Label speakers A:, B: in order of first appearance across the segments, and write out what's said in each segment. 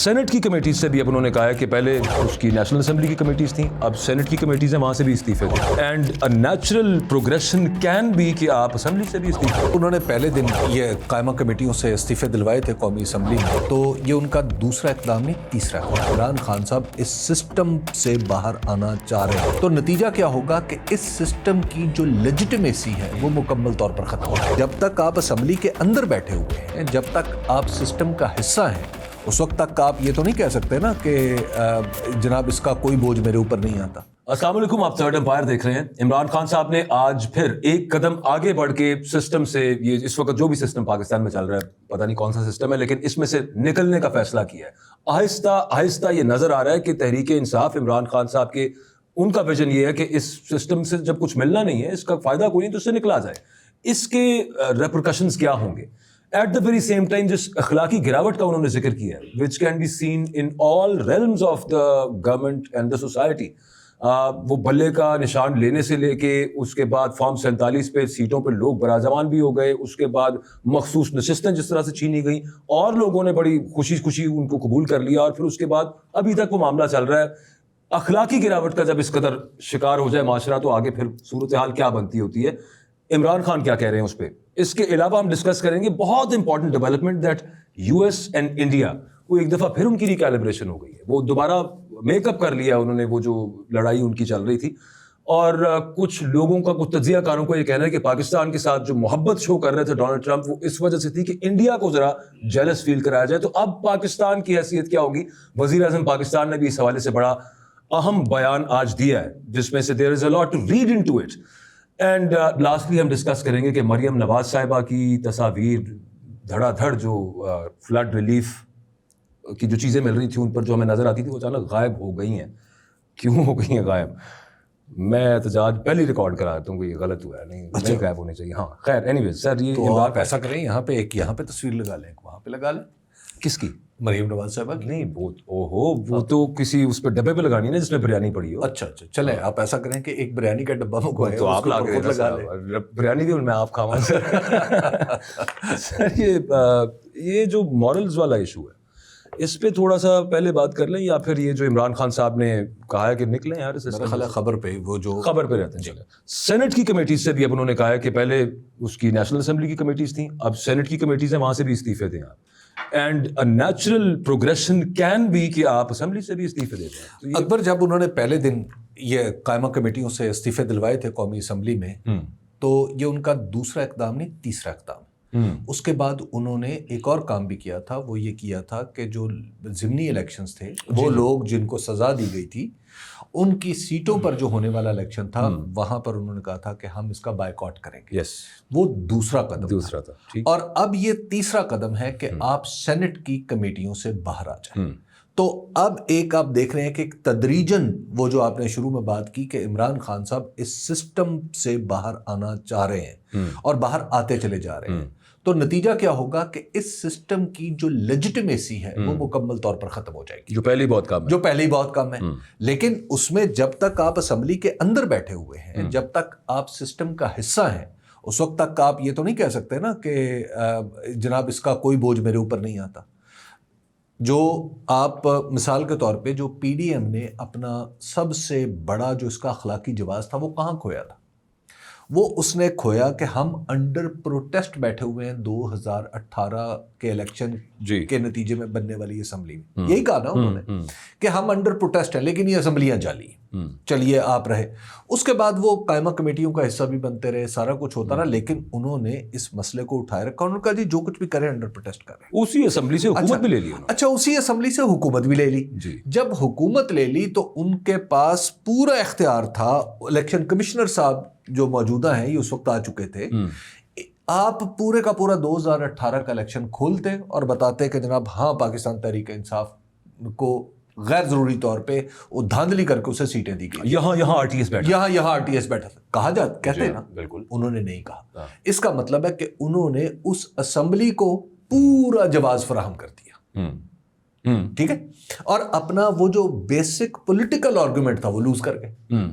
A: Saint کی committees سے بھی اب انہوں نے کہا ہے کہ پہلے اس کی نیشنل اسمبلی کی کمیٹیز تھیں, اب سینٹ کی کمیٹیز ہیں, وہاں سے بھی استعفے دیں. And a natural progression can be کہ آپ اسمبلی سے بھی استعفے.
B: انہوں نے پہلے دن یہ قائمہ کمیٹیوں سے استعفے دلوائے تھے قومی اسمبلی میں, تو یہ ان کا دوسرا اقدام نہیں تیسرا. عمران خان صاحب اس سسٹم سے باہر آنا چاہ رہے ہیں, تو نتیجہ کیا ہوگا کہ اس سسٹم کی جو لیجٹمیسی ہے وہ مکمل طور پر ختم ہوگی. جب تک آپ اسمبلی کے اندر بیٹھے ہوئے ہیں, جب تک آپ سسٹم کا حصہ ہیں, اس وقت تک آپ یہ تو نہیں کہہ سکتے نا کہ جناب اس کا کوئی بوجھ میرے اوپر نہیں آتا.
A: السلام علیکم, آپ تھرڈ امپائر دیکھ رہے ہیں. عمران خان صاحب نے آج پھر ایک قدم آگے بڑھ کے سسٹم سے, یہ اس وقت جو بھی سسٹم پاکستان میں چل رہا ہے, پتہ نہیں کون سا سسٹم ہے, لیکن اس میں سے نکلنے کا فیصلہ کیا ہے. آہستہ آہستہ یہ نظر آ رہا ہے کہ تحریک انصاف عمران خان صاحب کے ان کا ویژن یہ ہے کہ اس سسٹم سے جب کچھ ملنا نہیں ہے, اس کا فائدہ کوئی نہیں, تو اس سے نکلا جائے. اس کے ریپرکشنز کیا ہوں گے؟ At the very same time جس اخلاقی گراوٹ کا انہوں نے ذکر کیا ہے, which can be seen in all realms of the government and the society, وہ بلے کا نشان لینے سے لے کے اس کے بعد فارم 47 پہ سیٹوں پہ لوگ برازمان بھی ہو گئے, اس کے بعد مخصوص نشستیں جس طرح سے چھینی گئیں اور لوگوں نے بڑی خوشی ان کو قبول کر لیا, اور پھر اس کے بعد ابھی تک وہ معاملہ چل رہا ہے. اخلاقی گراوٹ کا جب اس قدر شکار ہو جائے معاشرہ, تو آگے پھر صورتحال کیا بنتی ہوتی ہے. عمران خان کیا کہہ رہے ہیں اس پہ. اس کے علاوہ ہم ڈسکس کریں گے بہت important development that U S and India, وہ ایک دفعہ پھر ان کی ریکیلیبریشن ہو گئی ہے, وہ دوبارہ میک اپ کر لیا انہوں نے, وہ جو لڑائی ان کی چل رہی تھی. اور کچھ لوگوں کا, کچھ تجزیہ کاروں کو یہ کہنا ہے کہ پاکستان کے ساتھ جو محبت شو کر رہے تھے ڈونلڈ ٹرمپ, وہ اس وجہ سے تھی کہ انڈیا کو ذرا جیلس فیل کرایا جائے. تو اب پاکستان کی حیثیت کیا ہوگی؟ وزیر اعظم پاکستان نے بھی اس حوالے سے بڑا اہم بیان آج دیا ہے, جس میں سے there is a lot to read in to it. And lastly ہم ڈسکس کریں گے کہ مریم نواز صاحبہ کی تصاویر دھڑا دھڑ جو فلڈ ریلیف کی جو چیزیں مل رہی تھیں ان پر جو ہمیں نظر آتی تھی, وہ اچانک غائب ہو گئی ہیں. کیوں ہو گئی ہیں غائب؟ میں احتجاج پہلے ریکارڈ کرا دیتا ہوں کہ یہ غلط ہوا ہے, نہیں غائب ہونے چاہیے. ہاں خیر, اینی ویز سر, یہ
B: آپ ایسا کریں, یہاں پہ ایک یہاں پہ تصویر لگا لیں, ایک وہاں پہ لگا لیں.
A: کس کی؟
B: مریم نواز صاحبہ کی.
A: نہیں, وہ تو کسی اس پہ ڈبے پہ لگانی ہے نا جس میں بریانی پڑی ہو.
B: اچھا چلیں, آپ ایسا کریں کہ ایک بریانی کا ڈبہ منگوائیں,
A: تو آپ لگا لیں بریانی بھی میں آپ کھاؤں. سر یہ جو مورلز والا ایشو ہے, اس پہ تھوڑا سا پہلے بات کر لیں, یا پھر یہ جو عمران خان صاحب نے کہا ہے کہ نکلیں یار
B: خبر پہ, وہ جو
A: خبر پہ رہتے ہیں. سینٹ کی کمیٹیز سے بھی اب انہوں نے کہا ہے کہ پہلے اس کی نیشنل اسمبلی کی کمیٹیز تھیں, اب سینٹ کی کمیٹیز ہیں, وہاں سے بھی استعفے دیں آپ. And a natural progression can be کہ آپ اسمبلی سے بھی استعفے دیتے ہیں.
B: اکبر, جب انہوں نے پہلے دن یہ قائمہ کمیٹیوں سے استعفے دلوائے تھے قومی اسمبلی میں, تو یہ ان کا دوسرا اقدام نہیں تیسرا اقدام. اس کے بعد انہوں نے ایک اور کام بھی کیا تھا, وہ یہ کیا تھا کہ جو ضمنی الیکشنز تھے, وہ لوگ جن کو سزا دی گئی تھی ان کی سیٹوں پر جو ہونے والا الیکشن تھا, وہاں پر انہوں نے کہا تھا کہ ہم اس کا بائیکاٹ کریں گے. وہ دوسرا قدم تھا. اور اب یہ تیسرا قدم ہے کہ آپ سینٹ کی کمیٹیوں سے باہر آ جائیں. تو اب ایک آپ دیکھ رہے ہیں کہ تدریجاً وہ جو آپ نے شروع میں بات کی کہ عمران خان صاحب اس سسٹم سے باہر آنا چاہ رہے ہیں اور باہر آتے چلے جا رہے ہیں, تو نتیجہ کیا ہوگا کہ اس سسٹم کی جو لیجٹمیسی ہے وہ مکمل طور پر ختم ہو جائے گی,
A: جو پہلے ہی بہت کم ہے.
B: لیکن اس میں جب تک آپ اسمبلی کے اندر بیٹھے ہوئے ہیں, جب تک آپ سسٹم کا حصہ ہیں, اس وقت تک آپ یہ تو نہیں کہہ سکتے نا کہ جناب اس کا کوئی بوجھ میرے اوپر نہیں آتا. جو آپ مثال کے طور پہ جو پی ڈی ایم نے اپنا سب سے بڑا جو اس کا اخلاقی جواز تھا, وہ کہاں کھویا تھا؟ وہ اس نے کھویا کہ ہم انڈر پروٹیسٹ بیٹھے ہوئے ہیں 2018 کے الیکشن کے نتیجے میں بننے والی اسمبلی میں. یہی کہا نا انہوں نے کہ ہم انڈر پروٹیسٹ ہیں, لیکن یہ اسمبلیاں جعلی ہیں, چلیے آپ رہے. اس کے بعد وہ قائمہ کمیٹیوں کا حصہ بھی بنتے رہے, سارا کچھ ہوتا رہا, لیکن انہوں نے اس مسئلے کو اٹھائے رکھا. انہوں نے کہا جی جو کچھ بھی کریں انڈر پروٹیسٹ کریں.
A: اسی اسمبلی سے حکومت بھی لے لی.
B: اچھا, اسی اسمبلی سے حکومت بھی لے لی. جب حکومت لے لی تو ان کے پاس پورا اختیار تھا. الیکشن کمشنر صاحب جو موجودہ ہیں, یہ اس وقت آ چکے تھے, آپ پورے کا پورا 2018 کا الیکشن کھولتے اور بتاتے کہ جناب ہاں پاکستان تحریک انصاف کو غیر ضروری طور پہ وہ دھاندلی کر کے اسے سیٹیں دی گئی.
A: یہاں آر ٹی ایس
B: بیٹھا تھا, کہا جاتا, کہتے ہیں نا. بالکل انہوں نے نہیں کہا. اس کا مطلب ہے کہ انہوں نے اس اسمبلی کو پورا جواز فراہم کر دیا. ٹھیک ہے, اور اپنا وہ جو بیسک پولیٹیکل آرگومنٹ تھا وہ لوز کر گئے.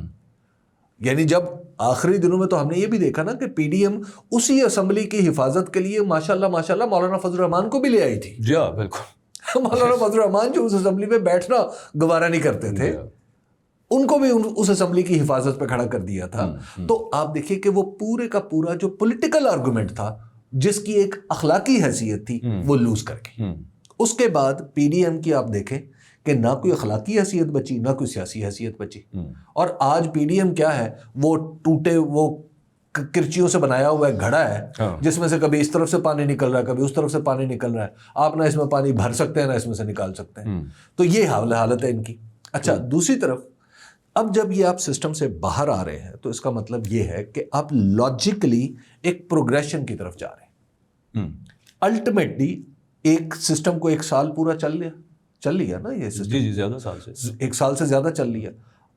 B: یعنی جب آخری دنوں میں تو ہم نے یہ بھی دیکھا نا کہ پی ڈی ایم اسی اسمبلی کی حفاظت کے لیے ماشاءاللہ مولانا فضل الرحمان کو بھی لے آئی تھی.
A: جی بالکل.
B: مولانا فضل الرحمان جو اس اسمبلی میں بیٹھنا گوارا نہیں کرتے تھے, ان کو بھی اس اسمبلی کی حفاظت پہ کھڑا کر دیا تھا. تو آپ دیکھیے کہ وہ پورے کا پورا جو پولیٹیکل آرگومنٹ تھا, جس کی ایک اخلاقی حیثیت تھی, وہ لوز کر گئی. اس کے بعد پی ڈی ایم کی آپ دیکھیں کہ نہ کوئی اخلاقی حیثیت بچی, نہ کوئی سیاسی حیثیت بچی. اور آج پی ڈی ایم کیا ہے, وہ ٹوٹے وہ کرچیوں سے بنایا ہوا ایک گھڑا ہے, جس میں سے کبھی اس طرف سے پانی نکل رہا ہے, کبھی اس طرف سے پانی نکل رہا ہے. آپ نہ اس میں پانی بھر سکتے ہیں, نہ اس میں سے نکال سکتے ہیں. تو یہ حالت ہے ان کی. اچھا, دوسری طرف اب جب یہ آپ سسٹم سے باہر آ رہے ہیں, تو اس کا مطلب یہ ہے کہ آپ لاجیکلی ایک پروگریشن کی طرف جا رہے ہیں. الٹیمیٹلی ایک سسٹم کو 1 سال پورا چل لیا نا, یہ سسٹم
A: جی زیادہ سال سے
B: 1 سال سے زیادہ چل لیا.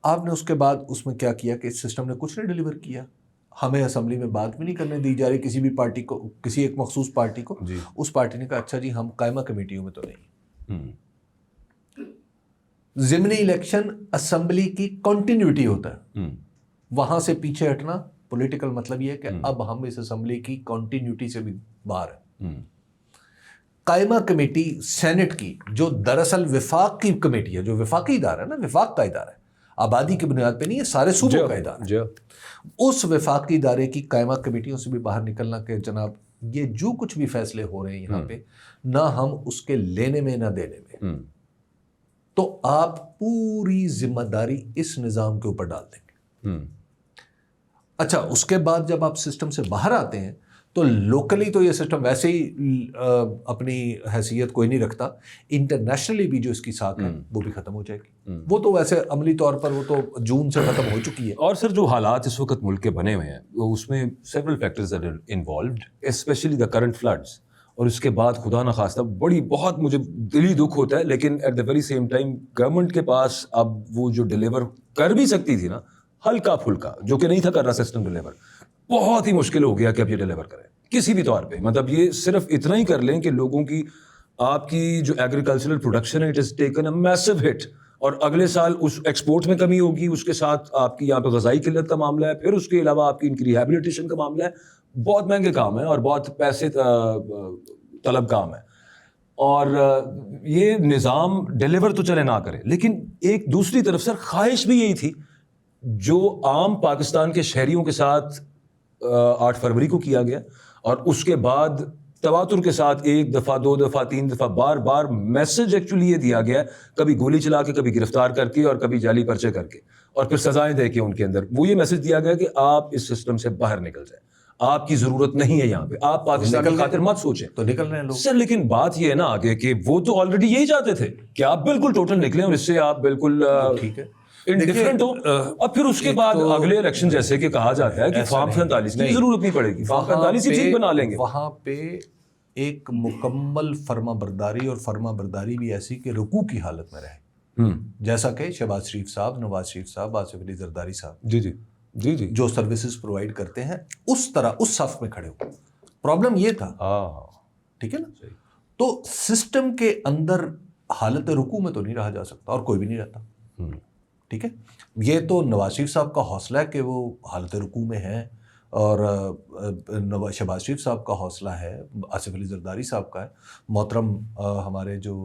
B: آپ نے اس کے بعد اس میں کیا کیا کہ اس سسٹم نے کچھ نہیں ڈیلیور کیا. ہمیں اسمبلی میں بات بھی نہیں کرنے دی جا رہی کسی بھی پارٹی کو, کسی ایک مخصوص پارٹی کو. اس پارٹی نے کہا اچھا جی ہم قائمہ کمیٹیوں میں تو نہیں. ضمنی الیکشن اسمبلی کی کنٹینیوٹی ہوتا ہے, وہاں سے پیچھے ہٹنا پولیٹیکل مطلب یہ ہے کہ اب ہم اس اسمبلی کی کنٹینیوٹی سے بھی باہر ہیں. قائمہ کمیٹی سینٹ کی, جو دراصل وفاق کی کمیٹی ہے, جو وفاقی ادارہ ہے نا, وفاق کا ادارہ ہے, آبادی کی بنیاد پہ نہیں ہے, سارے صوبوں کا ادارہ ہے. اس وفاقی ادارے کی قائمہ کمیٹیوں سے بھی باہر نکلنا کہ جناب یہ جو کچھ بھی فیصلے ہو رہے ہیں یہاں پہ, نہ ہم اس کے لینے میں نہ دینے میں, تو آپ پوری ذمہ داری اس نظام کے اوپر ڈال دیں گے. اچھا, اس کے بعد جب آپ سسٹم سے باہر آتے ہیں تو لوکلی تو یہ سسٹم ویسے ہی اپنی حیثیت کوئی نہیں رکھتا. انٹرنیشنلی بھی جو اس کی ساکھ ہے وہ بھی ختم ہو جائے گی. وہ تو ویسے عملی طور پر وہ تو جون سے ختم ہو چکی ہے.
A: اور سر جو حالات اس وقت ملک کے بنے ہوئے ہیں, اس میں several factors are involved, especially the current floods. اور اس کے بعد خدا نخواستہ بہت مجھے دلی دکھ ہوتا ہے, لیکن at the very same time government کے پاس اب وہ جو ڈیلیور کر بھی سکتی تھی نا, ہلکا پھلکا, جو کہ نہیں تھا کر رہا سسٹم ڈیلیور, بہت ہی مشکل ہو گیا کہ اب یہ ڈیلیور کریں کسی بھی طور پہ. مطلب یہ صرف اتنا ہی کر لیں کہ لوگوں کی, آپ کی جو ایگریکلچرل پروڈکشن ہے, اٹ از ٹیکن اے میسو ہٹ, اور اگلے سال اس ایکسپورٹ میں کمی ہوگی, اس کے ساتھ آپ کی یہاں پہ غذائی قلت کا معاملہ ہے, پھر اس کے علاوہ آپ کی ان کی ریہیبلیٹیشن کا معاملہ ہے. بہت مہنگے کام ہے اور بہت پیسے طلب کام ہے, اور یہ نظام ڈیلیور تو چلے نہ کرے. لیکن ایک دوسری طرف سر خواہش بھی یہی تھی جو عام پاکستان کے شہریوں کے ساتھ 8 فروری کو کیا گیا, اور اس کے بعد تواتر کے ساتھ 1 دفعہ 2 دفعہ 3 دفعہ بار بار میسج ایکچولی یہ دیا گیا ہے, کبھی گولی چلا کے, کبھی گرفتار کر کے, اور کبھی جعلی پرچے کر کے, اور پھر سزائیں دے کے ان کے اندر وہ یہ میسج دیا گیا کہ آپ اس سسٹم سے باہر نکل جائیں, آپ کی ضرورت نہیں ہے یہاں پہ, آپ پاکستان کی خاطر مت سوچیں.
B: تو نکل رہے ہیں لوگ
A: سر, لیکن بات یہ ہے نا آگے کہ وہ تو آلریڈی یہی چاہتے تھے کہ آپ بالکل ٹوٹل نکلیں اور اس سے آپ بالکل
B: ٹھیک ہے
A: انڈیفرنٹ ہو, اور پھر اس کے بعد اگلے الیکشن جیسے کہ کہا جاتا ہے کہ فارم 47 کی ضرورت نہیں پڑے گی, فارم 45 ہی ٹھیک بنا لیں گے.
B: وہاں پہ ایک مکمل فرما برداری, اور فرما برداری بھی ایسی کہ رکوع کی حالت میں رہے, جیسا کہ شہباز شریف صاحب, نواز شریف صاحب, آصف علی زرداری صاحب
A: جی
B: جو سروسز پرووائڈ کرتے ہیں, اس طرح اس صف میں کھڑے ہو. پرابلم یہ تھا, ٹھیک ہے نا. تو سسٹم کے اندر حالت رکوع میں تو نہیں رہا جا سکتا, اور کوئی بھی نہیں رہتا, ٹھیک ہے. یہ تو نواز شریف صاحب کا حوصلہ ہے کہ وہ حالت رکوع میں ہیں, اور شہباز شریف صاحب کا حوصلہ ہے, آصف علی زرداری صاحب کا ہے, محترم ہمارے جو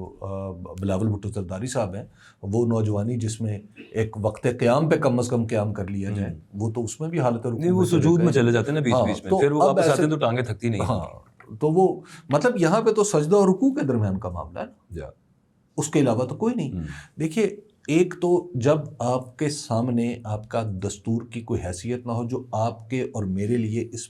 B: بلاول بھٹو زرداری صاحب ہیں, وہ نوجوانی جس میں ایک وقت قیام پہ کم از کم قیام کر لیا جائے, وہ تو اس میں بھی حالت رکوع,
A: وہ سجود میں چلے جاتے ہیں نا بیچ بیچ میں, پھر وہ واپس آتے ہیں تو ٹانگیں تھکتی نہیں.
B: ہاں, تو وہ مطلب یہاں پہ تو سجدہ اور رکوع کے درمیان کا معاملہ ہے, اس کے علاوہ تو کوئی نہیں. دیکھیے, ایک تو جب آپ کے سامنے آپ کا دستور کی کوئی حیثیت نہ ہو جو آپ کے اور میرے لیے اس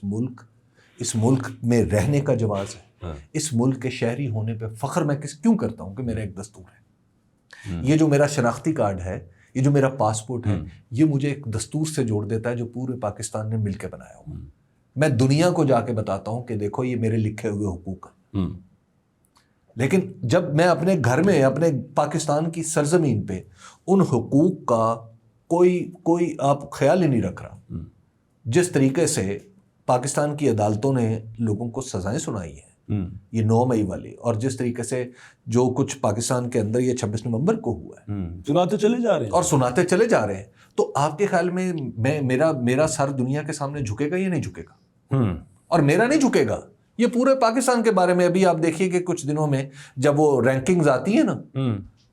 B: ملک میں رہنے کا جواز ہے, اس ملک کے شہری ہونے پہ فخر میں کیوں کرتا ہوں کہ میرا ایک دستور ہے. یہ جو میرا شناختی کارڈ ہے, یہ جو میرا پاسپورٹ ہے, یہ مجھے ایک دستور سے جوڑ دیتا ہے جو پورے پاکستان نے مل کے بنایا ہوا. میں دنیا کو جا کے بتاتا ہوں کہ دیکھو یہ میرے لکھے ہوئے حقوق ہیں. لیکن جب میں اپنے گھر میں, اپنے پاکستان کی سرزمین پہ ان حقوق کا کوئی آپ خیال ہی نہیں رکھ رہا, جس طریقے سے پاکستان کی عدالتوں نے لوگوں کو سزائیں سنائی ہیں یہ 9 مئی والی, اور جس طریقے سے جو کچھ پاکستان کے اندر یہ 26 نومبر کو ہوا ہے,
A: سناتے چلے جا رہے ہیں
B: اور سناتے چلے جا رہے ہیں, تو آپ کے خیال میں میرا سر دنیا کے سامنے جھکے گا یا نہیں جھکے گا؟ اور میرا نہیں جھکے گا, یہ پورے پاکستان کے بارے میں ابھی آپ دیکھیے کہ کچھ دنوں میں جب وہ رینکنگز آتی ہیں نا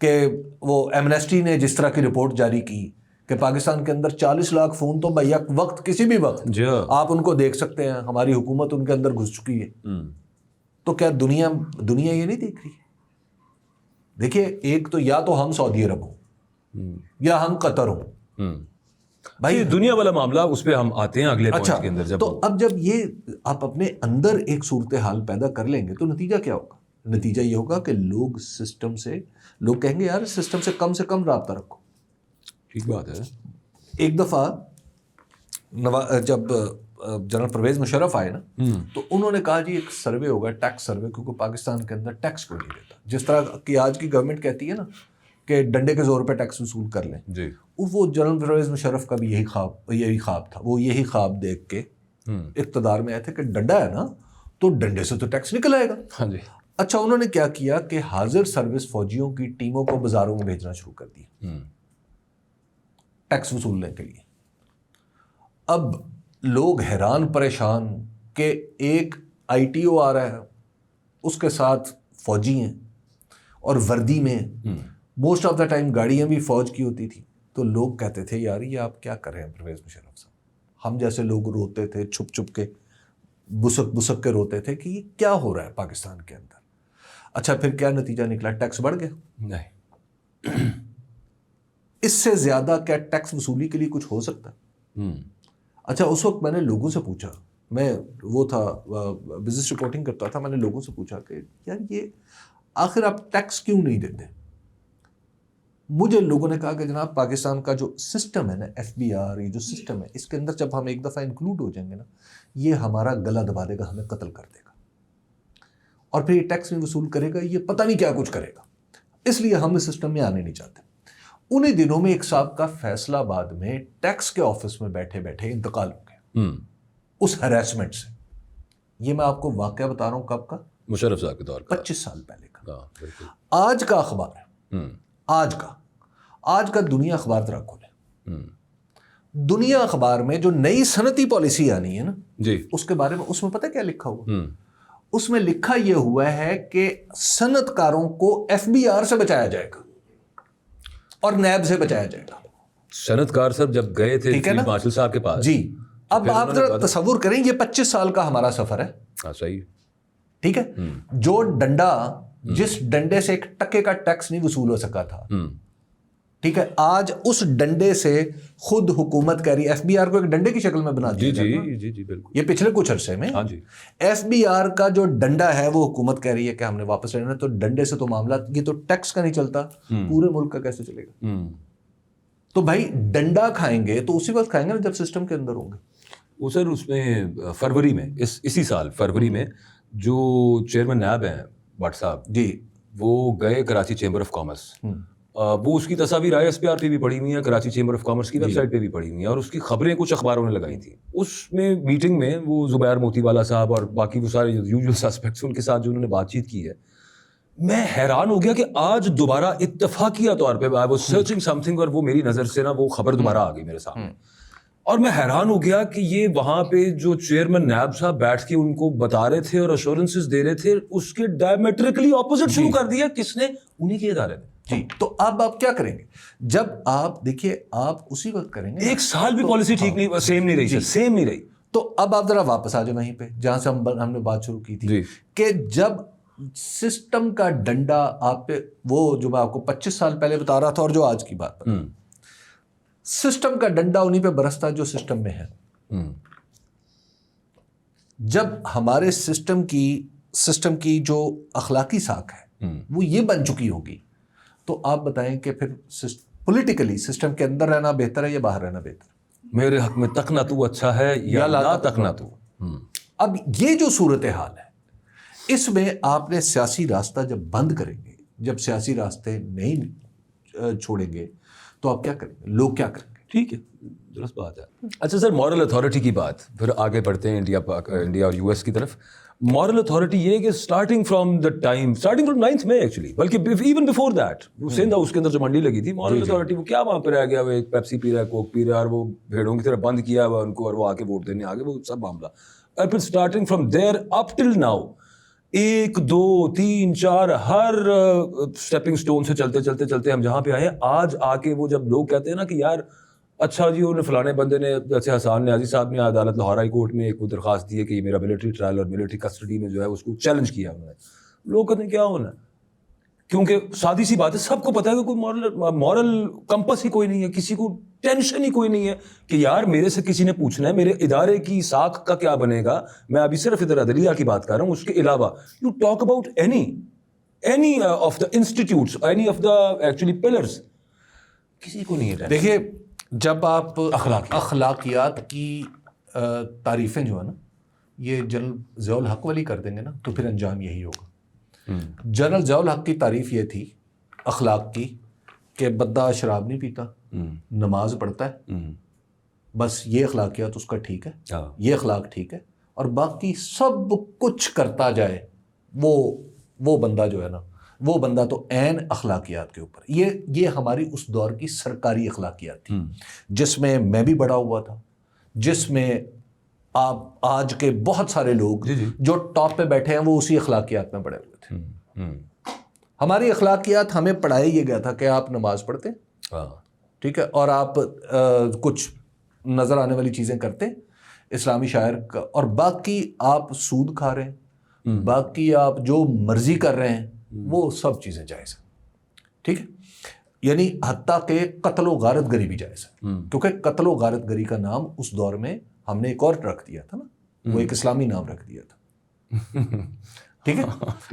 B: کہ وہ ایمنیسٹی نے جس طرح کی رپورٹ جاری کی کہ پاکستان کے اندر 40 لاکھ فون تو بیک وقت کسی بھی وقت آپ ان کو دیکھ سکتے ہیں, ہماری حکومت ان کے اندر گھس چکی ہے. تو کیا دنیا یہ نہیں دیکھ رہی ہے؟ دیکھیے ایک تو یا تو ہم سعودی عرب ہوں یا ہم قطر ہوں.
A: بھائی دنیا والا معاملہ اس پہ ہم آتے ہیں اگلے پوائنٹ کے اندر.
B: تو اب جب یہ آپ اپنے اندر ایک صورتحال پیدا کر لیں گے تو نتیجہ کیا ہوگا؟ نتیجہ یہ ہوگا کہ لوگ کہیں گے یار سسٹم سے کم رابطہ رکھو.
A: ٹھیک بات ہے.
B: ایک دفعہ جب جنرل پرویز مشرف آئے نا تو انہوں نے کہا جی ایک سروے ہوگا, ٹیکس سروے, کیونکہ پاکستان کے اندر ٹیکس کوئی نہیں دیتا. جس طرح کی آج کی گورنمنٹ کہتی ہے نا کہ ڈنڈے کے زور پہ ٹیکس وصول کر لیں, وہ جنرل پرویز مشرف کا بھی یہی خواب تھا. وہ یہی خواب دیکھ کے اقتدار میں آئے تھے کہ ڈنڈا ہے نا تو ڈنڈے سے تو ٹیکس نکل آئے گا. اچھا انہوں نے کیا کیا کہ حاضر سروس فوجیوں کی ٹیموں کو بازاروں میں بھیجنا شروع کر دیا ٹیکس وصولنے کے لیے. اب لوگ حیران پریشان کہ ایک آئی ٹی او آ رہا ہے, اس کے ساتھ فوجی ہیں اور وردی میں, موسٹ آف دا ٹائم گاڑیاں بھی فوج کی ہوتی تھی. تو لوگ کہتے تھے یار یہ آپ کیا کر رہے ہیں پرویز مشرف صاحب. ہم جیسے لوگ روتے تھے چھپ کے, بسک کے روتے تھے کہ یہ کیا ہو رہا ہے پاکستان کے اندر. اچھا پھر کیا نتیجہ نکلا؟ ٹیکس بڑھ گیا. نہیں, اس سے زیادہ کیا ٹیکس وصولی کے لیے کچھ ہو سکتا ہے؟ اچھا اس وقت میں نے لوگوں سے پوچھا, میں وہ تھا بزنس رپورٹنگ کرتا تھا, میں نے لوگوں سے پوچھا کہ یار یہ آخر آپ ٹیکس کیوں نہیں دیتے؟ مجھے لوگوں نے کہا کہ جناب پاکستان کا جو سسٹم ہے نا, FBR, یہ جو سسٹم ہے, اس کے اندر جب ہم ایک دفعہ انکلوڈ ہو جائیں گے نا, یہ ہمارا گلا دبا دے گا, ہمیں قتل کر دے گا, اور پھر یہ ٹیکس نہیں وصول کرے گا, یہ پتہ نہیں کیا کچھ کرے گا. اس لیے ہم اس سسٹم میں آنے نہیں چاہتے. انہیں دنوں میں ایک صاحب کا فیصلہ آباد میں ٹیکس کے آفس میں بیٹھے بیٹھے انتقال ہو گیا اس ہیراسمنٹ سے. یہ میں آپ کو واقعہ بتا رہا ہوں کب کا,
A: مشرف صاحب کے دور کا,
B: 25 سال پہلے کا. آج کا اخبار ہے, آج کا دنیا اخبار ذرا کھولے. دنیا اخبار میں جو نئی صنعتی پالیسی آنی ہے نا جی, اس کے بارے میں اس میں پتہ کیا لکھا ہوا؟ اس میں لکھا یہ ہوا ہے کہ صنعت کاروں کو FBR سے بچایا جائے گا اور نیب سے بچایا جائے گا.
A: صنعت کار صاحب جب گئے تھے فیلڈ مارشل صاحب کے پاس
B: جی, اب آپ ذرا تصور کریں یہ 25 سال کا ہمارا سفر ہے.
A: صحیح,
B: ٹھیک ہے. جو ڈنڈا, جس ڈنڈے سے ایک ٹکے کا ٹیکس نہیں وصول ہو سکا تھا, ٹھیک ہے, آج اس ڈنڈے سے خود حکومت کہہ رہی ہے FBR کو ایک ڈنڈے کی شکل میں بنا دیا.
A: جی بالکل.
B: یہ پچھلے کچھ عرصے میں FBR کا جو ڈنڈا ہے وہ حکومت کہہ رہی ہے کہ ہم نے واپس لینا ہے. تو ڈنڈے سے تو معاملہ, یہ تو ٹیکس کا نہیں چلتا, پورے ملک کا کیسے چلے گا؟ تو بھائی ڈنڈا کھائیں گے تو اسی وقت کھائیں گے نا جب سسٹم کے اندر ہوں گے.
A: وہ سر اس میں فروری میں, اسی سال فروری میں جو چیئرمین نیب ہیں بٹ صاحب جی, وہ گئے کراچی چیمبر آف کامرس. وہ اس کی تصاویر ISPR پہ بھی پڑی ہوئی ہیں, کراچی چیمبر آف کامرس کی ویب سائٹ پہ بھی پڑی ہوئی ہیں, اور اس کی خبریں کچھ اخباروں نے لگائی تھیں. اس میں میٹنگ میں وہ زبیر موتی والا صاحب اور باقی وہ سارے یوزول سسپیکٹس ان کے ساتھ جو انہوں نے بات چیت کی ہے, میں حیران ہو گیا کہ آج دوبارہ اتفاقیہ طور پہ I was searching something, اور وہ میری نظر سے نا وہ خبر دوبارہ آ گئی میرے سامنے, اور میں حیران ہو گیا کہ یہ وہاں پہ جو چیئرمین نیب صاحب بیٹھ کے ان کو بتا رہے تھے اور ایشورنسز دے رہے تھے, اس کے ڈائمیٹرکلی اپوزٹ شروع کر دیا. کس نے؟ انہیں کے ادارے نے.
B: جی, تو اب آپ کیا کریں گے جب آپ دیکھیے آپ اسی وقت کریں گے,
A: ایک سال بھی پالیسی ٹھیک نہیں, سیم نہیں رہی.
B: تو اب آپ ذرا واپس آ جائیں وہیں پہ جہاں سے ہم نے بات شروع کی تھی کہ جب سسٹم کا ڈنڈا آپ پہ, وہ جو میں آپ کو 25 سال پہلے بتا رہا تھا اور جو آج کی بات پر, سسٹم کا ڈنڈا انہیں پہ برستا جو سسٹم میں ہے. جب ہمارے سسٹم کی جو اخلاقی ساکھ ہے وہ یہ بن چکی ہوگی, تو آپ بتائیں کہ پھر پولیٹیکلی سسٹم کے اندر رہنا بہتر ہے یا باہر رہنا بہتر ہے؟
A: میرے حق میں تکنا تو اچھا ہے یا لا تکنا تو.
B: اب یہ جو صورتحال ہے, اس میں آپ نے سیاسی راستہ جب بند کریں گے, جب سیاسی راستے نہیں چھوڑیں گے, تو آپ کیا کریں گے, لوگ کیا کریں گے؟
A: ٹھیک ہے, درست بات ہے. اچھا سر, مورل اتھارٹی کی بات, پھر آگے بڑھتے ہیں انڈیا اور US کی طرف. مورل اتھارٹی یہ کہ اسٹارٹنگ فرام 9th میں ایکچولی, بلکہ even before that, Sindh house کے اندر جو منڈی لگی تھی, مورل اتھارٹی وہ کیا وہاں پہ رہ گیا, وہ ایک پیپسی پی رہا ہے, کوک پی رہا ہے, اور وہ بھیڑوں کی طرح بند کیا ہوا ان کو, اور وہ آ کے ووٹ دینے آگے, وہ سب معاملہ. اور پھر starting from there up till now 1 2 3 4 Hare stepping stone سے چلتے چلتے چلتے ہم جہاں پہ آئے ہیں آج آ کے وہ جب لوگ کہتے ہیں نا کہ یار اچھا جی انہوں نے فلانے بندے نے جیسے حسان نیازی صاحب نے عدالت لاہور ہائی کورٹ میں ایک درخواست دی ہے کہ میرا ملٹری ٹرائل اور ملٹری کسٹڈی میں جو ہے اس کو چیلنج کیا انہوں نے. لوگ کہتے ہیں کیا ہونا ہے, کیونکہ سادی سی بات ہے سب کو پتا ہے کہ کوئی مورل کمپس ہی کوئی نہیں ہے, کسی کو ٹینشن ہی کوئی نہیں ہے کہ یار میرے سے کسی نے پوچھنا ہے میرے ادارے کی ساکھ کا کیا بنے گا. میں ابھی صرف ادھر عدلیہ کی بات کر رہا ہوں, اس کے علاوہ you talk about any of the institutes, any of the actually pillars, کسی کو نہیں ہے.
B: دیکھیے جب آپ اخلاقیات کی تعریفیں جو ہے نا یہ جنرل ضیاء الحق والی کر دیں گے نا تو پھر انجام یہی ہوگا. جنرل ضیاء الحق کی تعریف یہ تھی اخلاق کی کہ بندہ شراب نہیں پیتا, نماز پڑھتا ہے, بس یہ اخلاقیات اس کا ٹھیک ہے, یہ اخلاق ٹھیک ہے, اور باقی سب کچھ کرتا جائے وہ بندہ جو ہے نا وہ بندہ تو عین اخلاقیات کے اوپر. یہ ہماری اس دور کی سرکاری اخلاقیات تھی جس میں میں بھی بڑا ہوا تھا, جس میں آپ آج کے بہت سارے لوگ جو ٹاپ پہ بیٹھے ہیں وہ اسی اخلاقیات میں پڑے ہوئے تھے. ہماری اخلاقیات ہمیں پڑھایا یہ گیا تھا کہ آپ نماز پڑھتے ٹھیک ہے, اور آپ کچھ نظر آنے والی چیزیں کرتے اسلامی شاعر کا, اور باقی آپ سود کھا رہے ہیں, باقی آپ جو مرضی کر رہے ہیں وہ سب چیزیں جائز ہیں. ٹھیک ہے, یعنی حتیٰ کہ قتل و غارت گری بھی جائز ہے, کیونکہ قتل و غارت گری کا نام اس دور میں ہم نے ایک اور رکھ دیا تھا نا, وہ ایک اسلامی نام رکھ دیا تھا. ٹھیک ہے.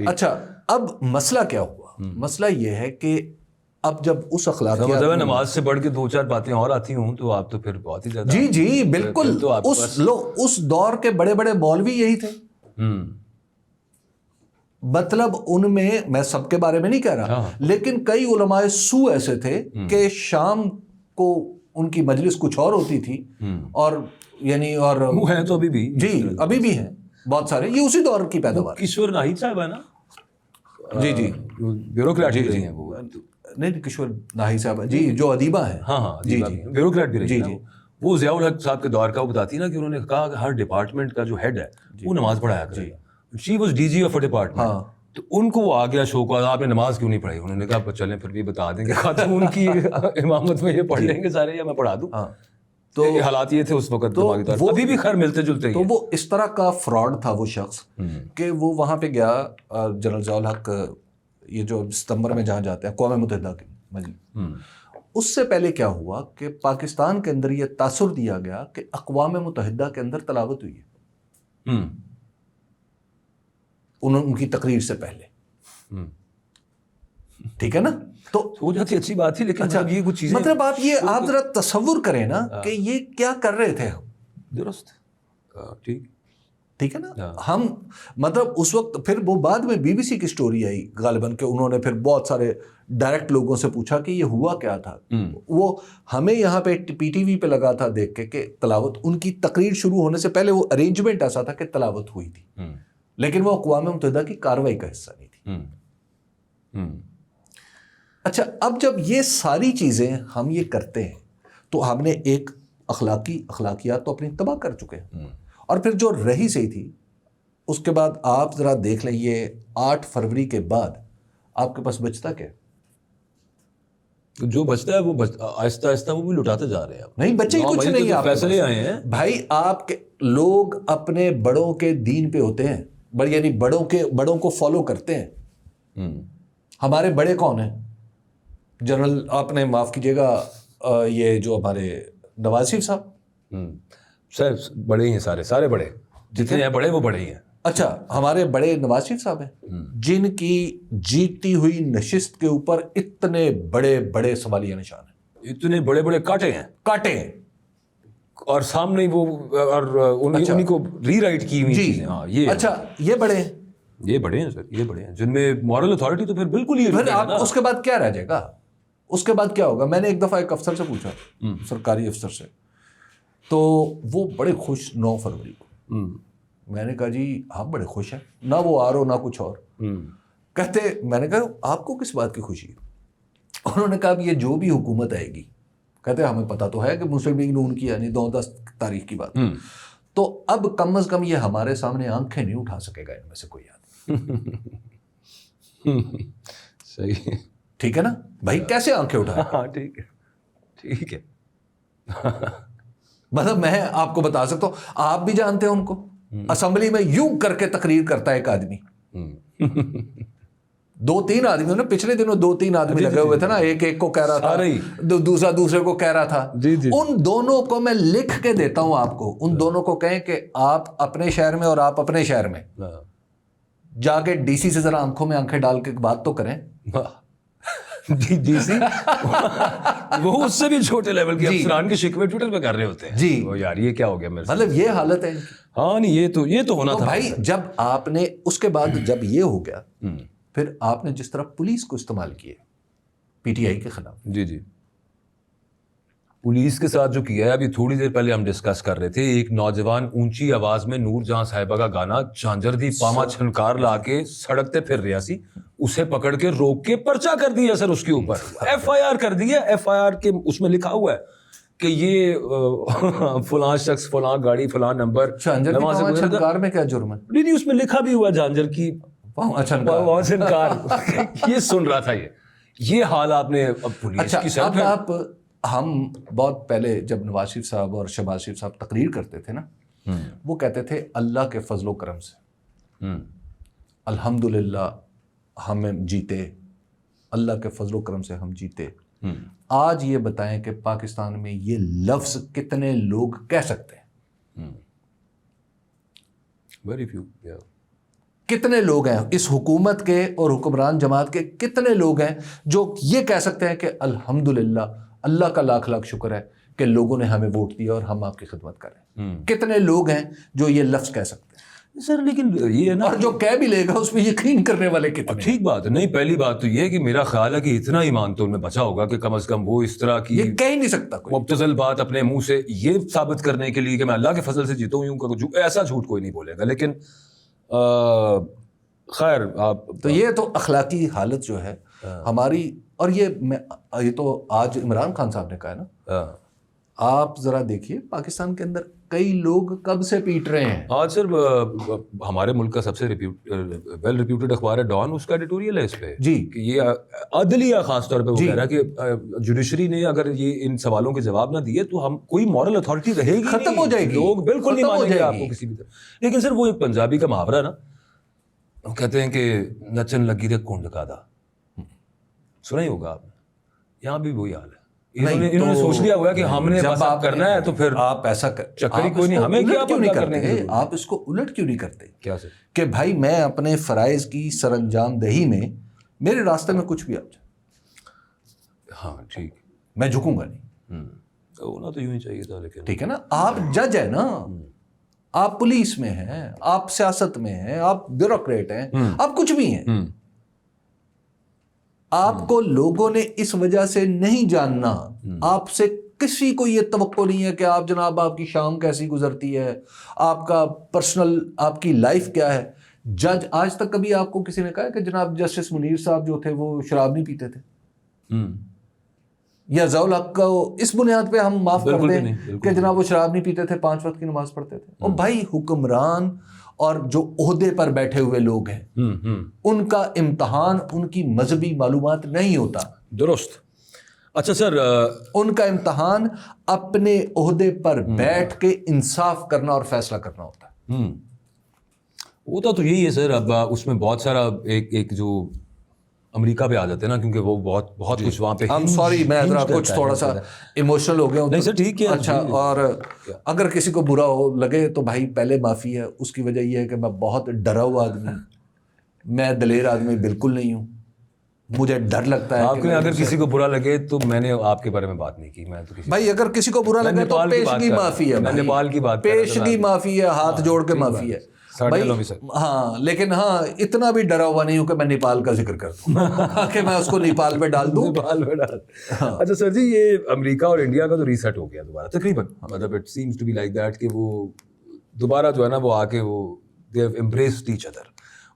B: اچھا اب مسئلہ کیا ہوا؟ مسئلہ یہ ہے کہ اب جب اس اخلاقیات
A: نماز سے بڑھ کے 2-4 باتیں اور آتی ہوں تو آپ تو پھر بہت ہی زیادہ.
B: جی بالکل, اس دور کے بڑے بڑے مولوی یہی تھے. مطلب ان میں سب کے بارے میں نہیں کہہ رہا, لیکن کئی علماء سو ایسے تھے کہ شام کو ان کی مجلس کچھ اور ہوتی تھی, اور یعنی اور
A: وہ ہیں تو ابھی بھی,
B: جی ابھی بھی ہیں بہت سارے, یہ اسی دور کی پیداوار.
A: کشور ناہید صاحب ہے نا,
B: جی
A: بیوروکریٹ رہی ہیں وہ,
B: نہیں کشور ناہید صاحب جی جو ادیبہ ہیں,
A: جی بیوروکریٹ بھی رہی ہیں. وہ ضیاء الحق صاحب کے دور کا وہ بتاتی نا کہ انہوں نے کہا کہ ہر ڈپارٹمنٹ کا جو ہیڈ ہے وہ نماز پڑھایا کرے گا. She was D G of a department, تو ان کو وہ آ گیا شوق, آپ نے نماز کیوں نہیں پڑھائی؟ انہوں نے کہا چلیں پھر بھی بتا دیں گے خاتون کی امامت میں یہ پڑھ لیں گے سارے, یا میں پڑھا دوں. تو حالات یہ تھے اس وقت دماغی طور پر, ابھی بھی خیر ملتے جلتے.
B: تو وہ اس طرح کا فراڈ تھا وہ شخص کہ وہ وہاں پہ گیا, جنرل ضیاء الحق یہ جو ستمبر میں جہاں جاتے ہیں اقوام متحدہ کی مجلس, اس سے پہلے کیا ہوا کہ پاکستان کے اندر یہ تاثر دیا گیا کہ اقوام متحدہ کے اندر تلاوت ہوئی ہے ان کی تقریر سے پہلے. ٹھیک ہے نا, تو
A: ہو جاتی اچھی بات تھی, لیکن
B: اچھا
A: یہ کچھ چیزیں
B: مطلب آپ ذرا تصور کریں نا کہ یہ کیا کر رہے تھے ہم.
A: درست,
B: ٹھیک ہے نا. ہم مطلب اس وقت پھر وہ بعد میں بی بی سی کی سٹوری آئی غالباً کہ انہوں نے پھر بہت سارے ڈائریکٹ لوگوں سے پوچھا کہ یہ ہوا کیا تھا. وہ ہمیں یہاں پہ پی ٹی وی پہ لگا تھا دیکھ کے کہ تلاوت, ان کی تقریر شروع ہونے سے پہلے وہ ارینجمنٹ ایسا تھا کہ تلاوت ہوئی تھی, لیکن وہ اقوام متحدہ کی کارروائی کا حصہ نہیں تھی. اچھا اب جب یہ ساری چیزیں ہم یہ کرتے ہیں تو ہم نے ایک اخلاقیات تو اپنی تباہ کر چکے ہیں, اور پھر جو رہی صحیح تھی اس کے بعد آپ ذرا دیکھ لیں یہ 8 فروری کے بعد آپ کے پاس بچتا کیا؟
A: جو بچتا ہے وہ آہستہ آہستہ وہ بھی لٹاتے جا رہے ہیں.
B: نہیں بچے کچھ نہیں, آپ
A: فیصلے آئے ہیں
B: بھائی. آپ کے لوگ اپنے بڑوں کے دین پہ ہوتے ہیں, یعنی بڑوں کو فالو کرتے ہیں. ہمارے بڑے کون ہیں؟ جنرل آپ نے معاف کیجیے گا یہ جو ہمارے نواز شریف صاحب
A: بڑے ہی ہیں, سارے بڑے جتنے ہیں بڑے وہ بڑے ہی ہیں.
B: اچھا ہمارے بڑے نواز شریف صاحب ہیں جن کی جیتی ہوئی نشست کے اوپر اتنے بڑے بڑے سوالیہ نشان ہیں,
A: اتنے بڑے بڑے کاٹے ہیں اور سامنے وہ اور انہیں کو ری رائٹ کی ہوئی چیزیں.
B: یہ اچھا یہ بڑے ہیں
A: سر, یہ بڑے ہیں جن میں مورل اتھارٹی تو پھر بالکل ہی.
B: اس کے بعد کیا رہ جائے گا؟ اس کے بعد کیا ہوگا؟ میں نے ایک دفعہ ایک افسر سے پوچھا, سرکاری افسر سے, تو وہ بڑے خوش 9 فروری کو. میں نے کہا جی آپ بڑے خوش ہیں, نہ وہ آر او نہ کچھ اور. کہتے میں نے کہا آپ کو کس بات کی خوشی ہے؟ انہوں نے کہا یہ جو بھی حکومت آئے گی, کہتے ہمیں پتہ تو ہے کہ مسلم لیگ نون کی یعنی 9-10 تاریخ کی بات, تو اب کم از کم یہ ہمارے سامنے آنکھیں نہیں اٹھا سکے گا ان میں سے کوئی آدمی.
A: صحیح.
B: ٹھیک ہے نا بھائی, کیسے آنکھیں اٹھائے؟
A: ہاں ٹھیک ہے, ٹھیک ہے.
B: مطلب میں آپ کو بتا سکتا ہوں, آپ بھی جانتے ہیں ان کو, اسمبلی میں یوں کر کے تقریر کرتا ہے ایک آدمی. 2-3 آدمی نا, پچھلے دنوں 2-3 آدمی لگے ہوئے تھے نا, ایک کو کہہ رہا تھا, دوسرا دوسرے کو کہہ رہا تھا. ان دونوں کو میں لکھ کے دیتا ہوں آپ کو, ان دونوں کو کہیں کہ آپ اپنے شہر میں اور آپ اپنے شہر میں جا کے ڈی سی سے ذرا آنکھوں میں آنکھیں ڈال کے بات تو کریں.
A: ڈی سی وہ اس سے بھی چھوٹے لیول کے افسران کے شکوے ٹویٹر پہ کر رہے ہوتے ہیں.
B: جی
A: یار یہ کیا ہو گیا میرے,
B: مطلب یہ حالت ہے.
A: ہاں نہیں, یہ تو ہونا تھا
B: بھائی. جب آپ نے اس کے بعد جب یہ ہو گیا, پھر آپ نے جس طرح پولیس کو استعمال کیے پی ٹی آئی کے خلاف.
A: جی پولیس کے ساتھ جو کیا ہے, ابھی تھوڑی دیر پہلے ہم ڈسکس کر رہے تھے, ایک نوجوان اونچی آواز میں نور جہاں صاحبہ کا گانا جھانجر دی پاما چھنکار لا کے سڑک تے پھر رہا سی, اسے پکڑ کے روک کے پرچہ کر دیا سر اس کے اوپر, ایف آئی آر کر دیا. ایف آئی آر کے اس میں لکھا ہوا ہے کہ یہ فلاں شخص فلاں گاڑی فلاں نمبر.
B: چھنکار میں کیا جرم ہے؟
A: نہیں اس میں لکھا بھی ہوا جھانجر کی چھنکار. یہ سن رہا تھا, یہ حال آپ نے پولیس کی سر.
B: آپ ہم بہت پہلے جب نواز شریف صاحب اور شہباز شریف صاحب تقریر کرتے تھے نا, وہ کہتے تھے اللہ کے فضل و کرم سے الحمدللہ ہم جیتے, اللہ کے فضل و کرم سے ہم جیتے. آج یہ بتائیں کہ پاکستان میں یہ لفظ کتنے لوگ کہہ سکتے ہیں؟
A: Very few.
B: کتنے لوگ ہیں اس حکومت کے اور حکمران جماعت کے, کتنے لوگ ہیں جو یہ کہہ سکتے ہیں کہ الحمدللہ اللہ کا لاکھ لاکھ شکر ہے کہ لوگوں نے ہمیں ووٹ دیا اور ہم آپ کی خدمت کر رہے ہیں. کتنے لوگ ہیں جو یہ لفظ کہہ سکتے ہیں
A: سر؟ لیکن یہ نا,
B: اور جو کہہ بھی لے گا اس پہ یقین کرنے والے کتنے؟
A: ٹھیک بات ہے. نہیں پہلی بات تو یہ ہے کہ میرا خیال ہے کہ اتنا ایمان تو ان میں بچا ہوگا کہ کم از کم وہ اس طرح کی
B: یہ کہہ ہی نہیں سکتا کوئی
A: مبتذل بات اپنے منہ سے یہ ثابت کرنے کے لیے کہ میں اللہ کے فضل سے جیتا ہوں, ایسا جھوٹ کوئی نہیں بولے گا. لیکن خیر
B: تو یہ تو اخلاقی حالت جو ہے ہماری. اور یہ تو آج عمران خان صاحب نے کہا ہے نا, آپ ذرا دیکھیے پاکستان کے اندر کئی لوگ کب سے پیٹ رہے ہیں.
A: آج سر ہمارے ملک کا سب سے ویل ریپیوٹیڈ اخبار ہے ڈان, اس کا ایڈیٹوریل ہے اس پہ
B: جی
A: کہ یہ عدلیہ خاص طور پہ وہ کہہ رہا ہے کہ جوڈیشری نے اگر یہ ان سوالوں کے جواب نہ دیے تو ہم کوئی مورل اتھارٹی رہے گی,
B: ختم ہو جائے گی,
A: لوگ بالکل نہیں مانیں گے آپ کو کسی بھی طرح. لیکن سر وہ ایک پنجابی کا محاورہ نا, کہتے ہیں کہ نچن لگی رے کونڈ کا دا, سنا ہی ہوگا آپ نے. یہاں بھی وہی حال ہے, انہوں نے سوچ لیا ہوا کہ ہم نے بس آپ کرنا ہے تو پھر
B: آپ ایسا
A: چکری کوئی نہیں, ہمیں کیا
B: کیوں نہیں کرتے, آپ اس کو الٹ کیوں نہیں کرتے
A: کیا سر
B: کہ بھائی میں اپنے فرائض کی سر انجام دہی میں میرے راستے میں کچھ بھی آ جائے,
A: ہاں ٹھیک,
B: میں جھکوں گا نہیں.
A: ہونا تو یوں ہی چاہیے تھا. لیکن
B: ٹھیک ہے نا, آپ جج ہیں نا, آپ پولیس میں ہیں, آپ سیاست میں ہیں, آپ بیوروکریٹ ہیں, آپ کچھ بھی ہیں. آپ کو لوگوں نے اس وجہ سے نہیں جاننا, آپ سے کسی کو یہ توقع نہیں ہے کہ آپ جناب آپ کی شام کیسی گزرتی ہے, آپ کا پرسنل آپ کی لائف کیا ہے. جج آج تک کبھی آپ کو کسی نے کہا کہ جناب جسٹس منیر صاحب جو تھے وہ شراب نہیں پیتے تھے, یا ضیاء الحق کو اس بنیاد پہ ہم معاف کر دیں کہ جناب وہ شراب نہیں پیتے تھے, 5 وقت کی نماز پڑھتے تھے؟ اور بھائی حکمران اور جو عہدے پر بیٹھے ہوئے لوگ ہیں ان کا امتحان ان کی مذہبی معلومات نہیں ہوتا.
A: درست. اچھا سر,
B: ان کا امتحان اپنے عہدے پر بیٹھ کے انصاف کرنا اور فیصلہ کرنا ہوتا ہے.
A: ہوتا تو یہی ہے سر. اب اس میں بہت سارا ایک جو امریکہ پہ آ جاتے ہیں نا, کیونکہ وہ بہت کچھ وہاں پہ.
B: سوری میں ذرا کچھ تھوڑا سا ایموشنل ہو گیا ہوں.
A: نہیں سر ٹھیک ہے.
B: اچھا, اور اگر کسی کو برا ہو لگے تو بھائی پہلے معافی ہے. اس کی وجہ یہ ہے کہ میں بہت ڈرا ہوا آدمی ہوں, میں دلیر آدمی بالکل نہیں ہوں, مجھے ڈر لگتا ہے.
A: آپ نے اگر کسی کو برا لگے تو میں نے آپ کے بارے میں بات نہیں کی. میں تو
B: بھائی اگر کسی کو برا لگے تو پیشگی معافی ہے,
A: میں نیپال کی بات,
B: پیشگی معافی ہے, ہاتھ جوڑ کے معافی ہے بھائی. ہاں لیکن ہاں اتنا بھی ڈرا ہوا نہیں ہوں کہ میں نیپال کا ذکر کر دوں کہ میں اس کو نیپال پہ ڈال دوں.
A: اچھا سر جی, یہ امریکہ اور انڈیا کا تو ریسیٹ ہو گیا دوبارہ تقریباً, مطلب it seems to be like that کہ وہ دوبارہ جو ہے نا وہ آ کے وہ they have embraced each other.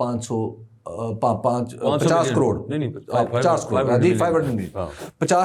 B: 50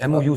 B: MOU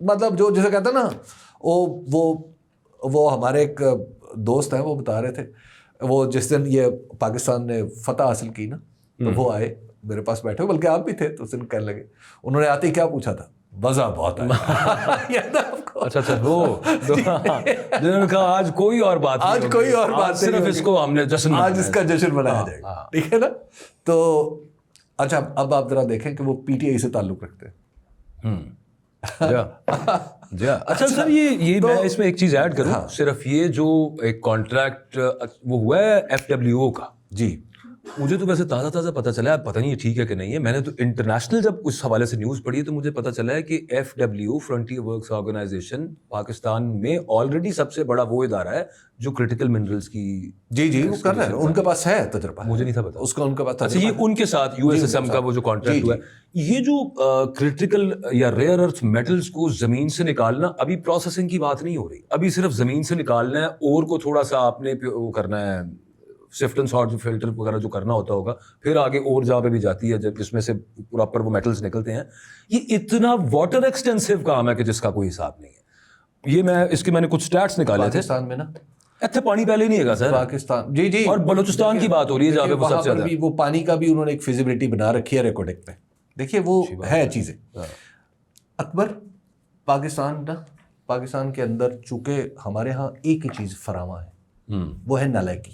B: مطلب جو جسے کہتے ہیں نا وہ ہمارے ایک دوست ہیں, وہ بتا رہے تھے, وہ جس دن یہ پاکستان نے فتح حاصل کی نا, تو وہ آئے میرے پاس بیٹھے, بلکہ آپ بھی تھے, تو اس دن کہنے لگے, انہوں نے آتے ہی کیا پوچھا تھا, وضع بہت ہے.
A: اچھا وہ جنہوں نے کہا آج کوئی اور بات نہیں,
B: آج کوئی اور بات
A: صرف اس کو ہم نے جشن,
B: آج اس کا جشن منایا جائے گا, ٹھیک ہے نا. تو اچھا اب آپ ذرا دیکھیں کہ وہ پی ٹی آئی سے تعلق رکھتے ہیں.
A: اچھا سر, یہ میں اس میں ایک چیز ایڈ کروں, صرف یہ جو ایک کانٹریکٹ وہ ہوا ہے ایف ڈبلیو او کا,
B: جی
A: مجھے تو ویسے تازہ پتہ چلا ہے, پتہ نہیں یہ ٹھیک ہے کہ نہیں ہے, میں نے تو انٹرنیشنل جب اس حوالے سے نیوز پڑھی ہے تو مجھے پتہ چلا ہے کہ F W Frontier Works Organization Pakistan میں آلریڈی سب سے بڑا وہ ادارہ ہے جو کرٹیکل منرلز کی
B: جی وہ کر رہے ہیں, ان کے پاس ہے تجربہ,
A: مجھے نہیں تھا پتا
B: اس کا, ان کے پاس.
A: اچھا یہ ان کے ساتھ یو ایس ایس ایم کا وہ جو کانٹریکٹ ہوا ہے, یہ جو کرٹیکل یا ریئر ارتھ میٹلز کو زمین سے نکالنا, ابھی پروسیسنگ کی بات نہیں ہو رہی, ابھی صرف زمین سے نکالنا ہے, اور کو تھوڑا سا آپ نے وہ کرنا ہے, سفٹ اینڈ سارٹ جو فلٹر وغیرہ جو کرنا ہوتا ہوگا, پھر آگے اور جہاں پہ بھی جاتی ہے جب جس میں سے پراپر وہ میٹلز نکلتے ہیں. یہ اتنا واٹر ایکسٹینسو کام ہے کہ جس کا کوئی حساب نہیں ہے. یہ میں نے کچھ سٹیٹس نکالے تھے.
B: پاکستان میں نا
A: اتنے پانی پہلے نہیں ہے گا سر,
B: پاکستان جی
A: اور بلوچستان کی بات ہو رہی ہے جہاں پہ وہ سب سے زیادہ,
B: وہ پانی کا بھی انہوں نے ایک فیزیبلٹی بنا رکھی ہے ریکارڈنگ پہ, دیکھیے وہ ہے چیزیں. اکبر پاکستان کے اندر چونکہ ہمارے ہاں ایک ہی چیز فراواں ہے, وہ ہے نالائکی.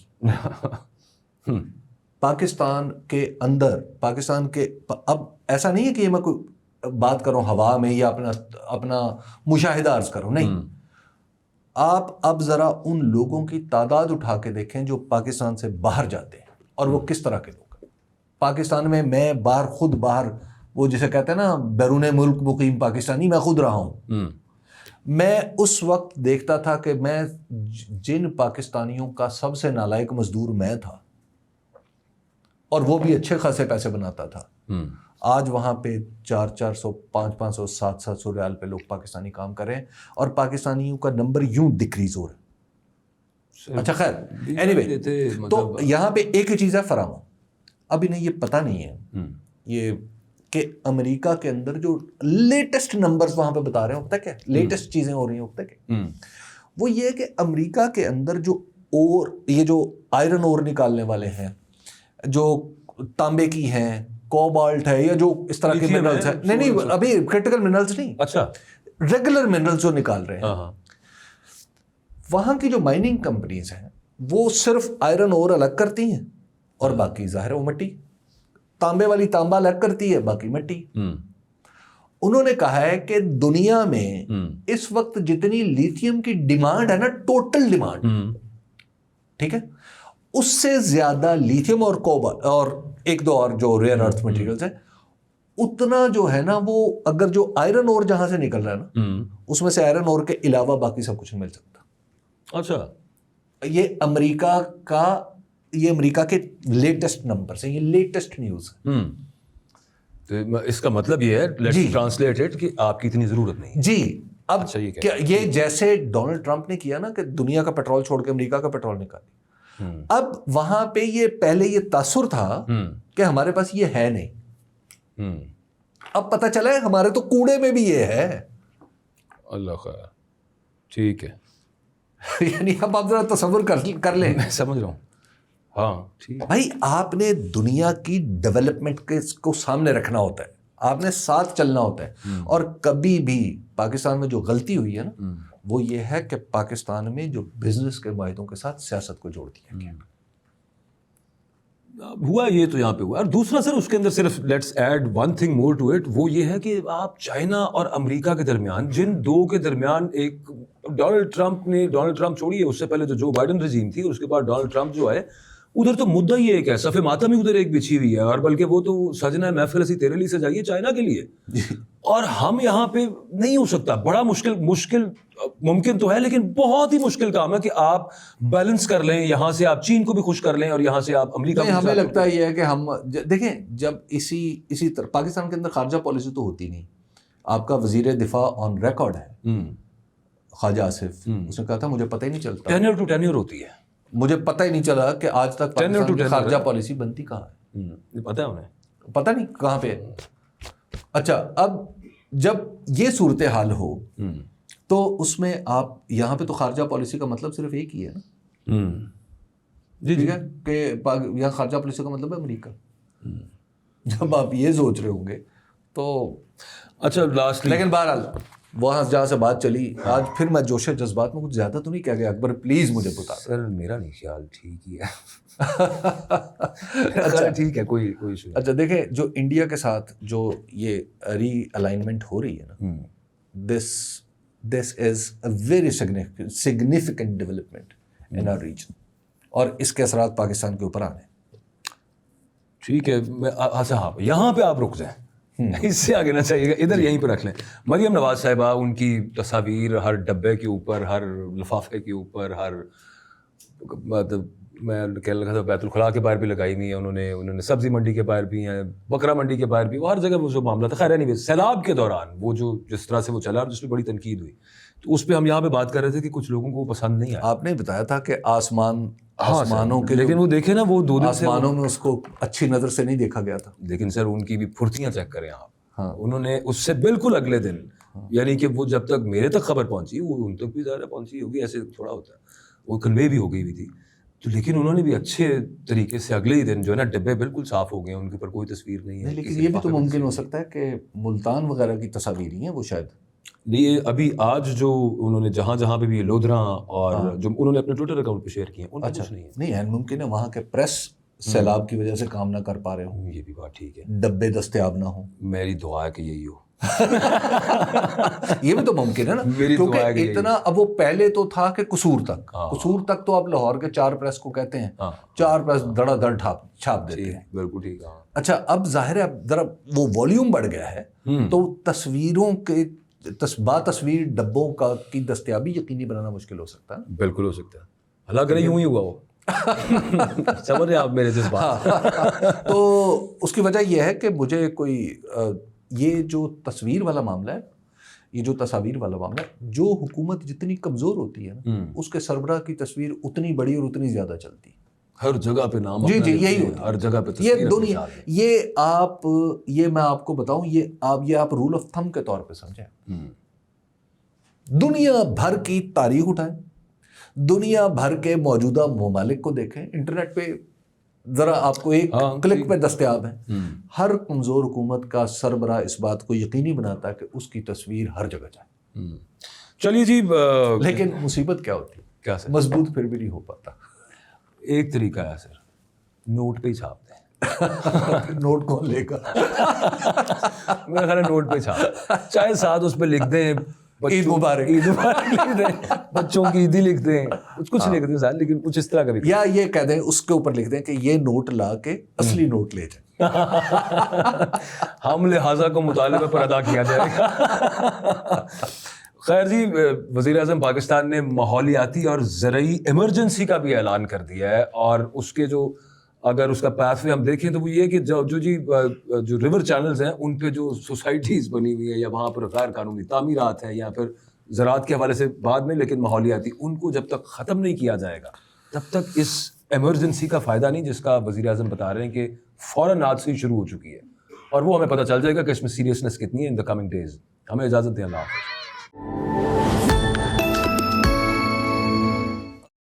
B: پاکستان کے اندر, پاکستان کے, اب ایسا نہیں ہے کہ میں کوئی بات کروں ہوا میں یا اپنا مشاہدہ عرض کروں, نہیں, آپ اب ذرا ان لوگوں کی تعداد اٹھا کے دیکھیں جو پاکستان سے باہر جاتے ہیں, اور وہ کس طرح کے لوگ ہیں. پاکستان میں خود باہر وہ جسے کہتے ہیں نا بیرون ملک مقیم پاکستانی, میں خود رہا ہوں. میں اس وقت دیکھتا تھا کہ میں جن پاکستانیوں کا سب سے نالائق مزدور میں تھا, اور وہ بھی اچھے خاصے پیسے بناتا تھا, آج وہاں پہ 400 500 700 ریال پہ لوگ پاکستانی کام کر رہے ہیں, اور پاکستانیوں کا نمبر یوں ڈکریز ہو رہا ہے. اچھا خیر, اینی وے, تو یہاں پہ ایک ہی چیز ہے فراہم. اب انہیں یہ پتہ نہیں ہے یہ کہ امریکہ کے اندر جو لیٹسٹ نمبرز وہاں پہ بتا رہے ہیں, ہوتا ہے کیا لیٹسٹ چیزیں ہو رہی ہیں, ہوتا ہے کیا, وہ یہ کہ امریکہ کے اندر جو اور یہ جو آئرن اور نکالنے والے ہیں, جو تانبے کی ہیں, کوبالٹ ہے, یا جو اس طرح کے منرلز ہیں, نہیں ابھی کرٹیکل منرلز نہیں,
A: اچھا
B: ریگولر منرلز جو نکال رہے ہیں, وہاں کی جو مائننگ کمپنیز ہیں وہ صرف آئرن اور الگ کرتی ہیں, اور باقی ظاہر ہے وہ مٹی, تانبے والی تانبا الگ کرتی ہے, باقی مٹی. انہوں نے کہا ہے کہ دنیا میں اس وقت جتنی لیتھیم کی ڈیمانڈ ہے نا, ٹوٹل ڈیمانڈ, ٹھیک ہے, اس سے زیادہ لیتھیم اور کوبالٹ اور ایک دو اور جو ریئر ارتھ مٹیریلز ہیں, اتنا جو ہے نا وہ اگر جو آئرن اور جہاں سے نکل رہا ہے نا, اس میں سے آئرن اور کے علاوہ باقی سب کچھ مل سکتا.
A: اچھا,
B: یہ امریکہ کے لیٹسٹ نمبرز ہیں, یہ لیٹسٹ نیوز ہے.
A: تو اس کا مطلب یہ ہے, لیٹس ٹرانسلیٹ اٹ, کہ آپ کی اتنی ضرورت نہیں ہے.
B: جی, اب کیا یہ جیسے ڈونلڈ ٹرمپ نے کیا نا کہ دنیا کا پیٹرول چھوڑ کے امریکہ کا پیٹرول نکالی, اب وہاں پہ یہ پہلے یہ تاثر تھا کہ ہمارے پاس یہ ہے نہیں, اب پتہ چلا ہے ہمارے تو کوڑے میں بھی یہ ہے.
A: اللہ خیر, ٹھیک ہے.
B: یعنی اب آپ ذرا تصور کر لیں.
A: میں سمجھ رہا ہوں. ہاں ٹھیک
B: بھائی, آپ نے دنیا کی ڈیولپمنٹ کو سامنے رکھنا ہوتا ہے, آپ نے ساتھ چلنا ہوتا ہے, اور کبھی بھی پاکستان میں جو غلطی ہوئی ہے نا, وہ یہ ہے کہ پاکستان میں جو بزنس کے معاہدوں کے ساتھ سیاست کو جوڑ دیا گیا.
A: ہوا یہ تو یہاں پہ ہوا. اور دوسرا سر اس کے اندر صرف let's add one thing more to it, وہ یہ ہے کہ آپ چائنا اور امریکہ کے درمیان, جن دو کے درمیان ایک ڈونلڈ ٹرمپ چھوڑیے, اس سے پہلے جو بائیڈن رجیم تھی, اور اس کے بعد ڈونلڈ ٹرمپ جو ہے, ادھر تو مدعا ہی ایک ہے, صف ماتم ہی ادھر ایک بچھی ہوئی ہے, اور بلکہ وہ تو سجنا محفل ایسی تیرے لیے سجائیے چائنا کے لیے, اور ہم یہاں پہ نہیں ہو سکتا. بڑا مشکل ممکن تو ہے, لیکن بہت ہی مشکل کام ہے کہ آپ بیلنس کر لیں, یہاں سے آپ چین کو بھی خوش کر لیں, اور یہاں سے آپ امریکہ.
B: ہمیں لگتا ہے یہ ہے کہ ہم دیکھیں, جب اسی طرح پاکستان کے اندر خارجہ پالیسی تو ہوتی نہیں. آپ کا وزیر دفاع آن ریکارڈ ہے خواجہ آصف, اس نے کہا تھا مجھے پتہ ہی نہیں چلتا,
A: ٹینیور ٹو ٹینیور ہوتی ہے,
B: مجھے پتہ ہی نہیں چلا کہ آج تک پاکستان کی خارجہ پالیسی بنتی کہاں ہے.
A: پتہ ہے انہیں,
B: پتہ نہیں کہاں پہ ہے. اچھا, اب جب یہ صورتحال ہو تو اس میں آپ یہاں پہ تو خارجہ پالیسی کا مطلب صرف ایک ہی ہے نا،
A: جی
B: ٹھیک ہے، کہ یہاں خارجہ پالیسی کا مطلب ہے امریکہ. جب آپ یہ سوچ رہے ہوں گے تو
A: اچھا لاسٹ
B: لیکن بہرحال وہاں جہاں سے بات چلی آج پھر میں جوش جذبات میں کچھ زیادہ تو نہیں کہہ گیا. اکبر پلیز مجھے بتا.
A: سر میرا نہیں خیال ٹھیک ہی ہے. ٹھیک ہے کوئی ایشو نہیں.
B: اچھا دیکھیں جو انڈیا کے ساتھ جو یہ ری الائنمنٹ ہو رہی ہے نا، this is a very significant development in our region, اور اس کے اثرات پاکستان کے اوپر آنے.
A: ٹھیک ہے اچھا ہاں یہاں پہ آپ رک جائیں، اس سے آگے نہ چاہیے گا، ادھر یہیں پہ رکھ لیں. مریم نواز صاحبہ، ان کی تصاویر ہر ڈبے کے اوپر، ہر لفافے کے اوپر، ہر مطلب میں کہنے لگا تھا بیت الخلاء کے باہر بھی لگائی ہوئی ہیں انہوں نے سبزی منڈی کے باہر بھی ہیں، بکرا منڈی کے باہر بھی، ہر جگہ وہ جو معاملہ تھا. خیر نہیں، سیلاب کے دوران وہ جو جس طرح سے وہ چلا، جس پہ بڑی تنقید ہوئی، تو اس پہ ہم یہاں پہ بات کر رہے تھے کہ کچھ لوگوں کو پسند نہیں آیا.
B: آپ نے بتایا تھا کہ آسمانوں کے،
A: لیکن وہ دیکھیں نا، وہ دو دن سے
B: آسمانوں میں اس کو اچھی نظر سے نہیں دیکھا گیا تھا.
A: لیکن سر ان کی بھی پھرتیاں چیک کریں آپ. انہوں نے اس سے بالکل اگلے دن، یعنی کہ وہ جب تک میرے تک خبر پہنچی وہ ان تک بھی زیادہ پہنچی ہوگی، ایسے تھوڑا ہوتا ہے، وہ کنوے بھی ہو گئی ہوئی تھی تو، لیکن انہوں نے بھی اچھے طریقے سے اگلے ہی دن جو ہے نا ڈبے بالکل صاف ہو گئے، ان کے اوپر کوئی تصویر نہیں ہے.
B: لیکن یہ بھی تو ممکن ہو سکتا ہے کہ ملتان وغیرہ کی تصاویر ہی ہیں وہ شاید.
A: یہ ابھی آج جو انہوں نے جہاں پہ بھی لودھراں اور جو انہوں نے اپنے ٹویٹر اکاؤنٹ پہ شیئر کیے ہیں ان پر کچھ نہیں ہے.
B: نہیں ممکن ہے وہاں کے پریس سیلاب کی وجہ سے کام نہ کر پا رہے ہوں،
A: یہ بھی بات ٹھیک ہے،
B: ڈبے دستیاب نہ ہوں.
A: میری دعا ہے کہ یہی ہو.
B: یہ بھی تو ممکن ہے نا، کیونکہ اتنا اب وہ پہلے تو تھا کہ قصور تک تو آپ لاہور کے 4 پریس کو کہتے ہیں، 4 پریس دڑا دڑ چھاپ دیتے ہیں.
A: بالکل ٹھیک ہے.
B: اچھا اب ظاہر ہے ذرا وہ والیوم بڑھ گیا ہے تو تصویروں کے تصویر ڈبوں کی دستیابی یقینی بنانا مشکل ہو سکتا ہے.
A: بالکل ہو سکتا ہے، حالانکہ یوں ہی ہوا وہ. سمجھ رہے ہیں آپ میرے جذبات.
B: تو اس کی وجہ یہ ہے کہ مجھے کوئی یہ جو تصویر والا معاملہ ہے، یہ جو تصاویر والا معاملہ ہے، جو حکومت جتنی کمزور ہوتی ہے نا اس کے سربراہ کی تصویر اتنی بڑی اور اتنی زیادہ چلتی ہے.
A: ہر جگہ پہ نام،
B: جی یہی ہوتا ہے
A: ہر جگہ پہ
B: یہ دنیا. یہ میں آپ کو بتاؤں، یہ آپ رول آف تھم کے طور پہ سمجھیں. دنیا بھر کی تاریخ اٹھائیں، دنیا بھر کے موجودہ ممالک کو دیکھیں، انٹرنیٹ پہ ذرا آپ کو ایک کلک پہ دستیاب ہے. ہر کمزور حکومت کا سربراہ اس بات کو یقینی بناتا ہے کہ اس کی تصویر ہر جگہ جائے.
A: چلیے جی،
B: لیکن مصیبت کیا ہوتی ہے،
A: کیا سر؟
B: مضبوط پھر بھی نہیں ہو پاتا.
A: ایک طریقہ ہے سر، نوٹ پہ ہی چھاپ دیں.
B: نوٹ کون لے گا؟
A: میرا خیال ہے نوٹ پہ چھاپ، چاہے ساتھ اس پہ لکھ دیں
B: عید مبارک،
A: عید مبارک لکھ دیں، بچوں کی عیدی لکھ دیں، کچھ لکھ دیں سر، لیکن کچھ اس طرح کا بھی،
B: یا یہ کہہ دیں اس کے اوپر لکھ دیں کہ یہ نوٹ لا کے اصلی نوٹ لے جائیں.
A: ہم لہٰذا کو مطالبے پر ادا کیا جائے گا. خیر جی، وزیر اعظم پاکستان نے ماحولیاتی اور زرعی ایمرجنسی کا بھی اعلان کر دیا ہے، اور اس کے جو اگر اس کا پیتھ وے ہم دیکھیں تو وہ یہ کہ جو ریور چینلز ہیں ان پہ جو سوسائٹیز بنی ہوئی ہیں یا وہاں پر غیر قانونی تعمیرات ہیں یا پھر زراعت کے حوالے سے بعد میں، لیکن ماحولیاتی ان کو جب تک ختم نہیں کیا جائے گا تب تک اس ایمرجنسی کا فائدہ نہیں، جس کا وزیر اعظم بتا رہے ہیں کہ فوراً آج سے ہی شروع ہو چکی ہے، اور وہ ہمیں پتہ چل جائے گا کہ اس میں سیریسنس کتنی ہے ان دا کمنگ ڈیز. ہمیں اجازت دیں، اللہ حافظ.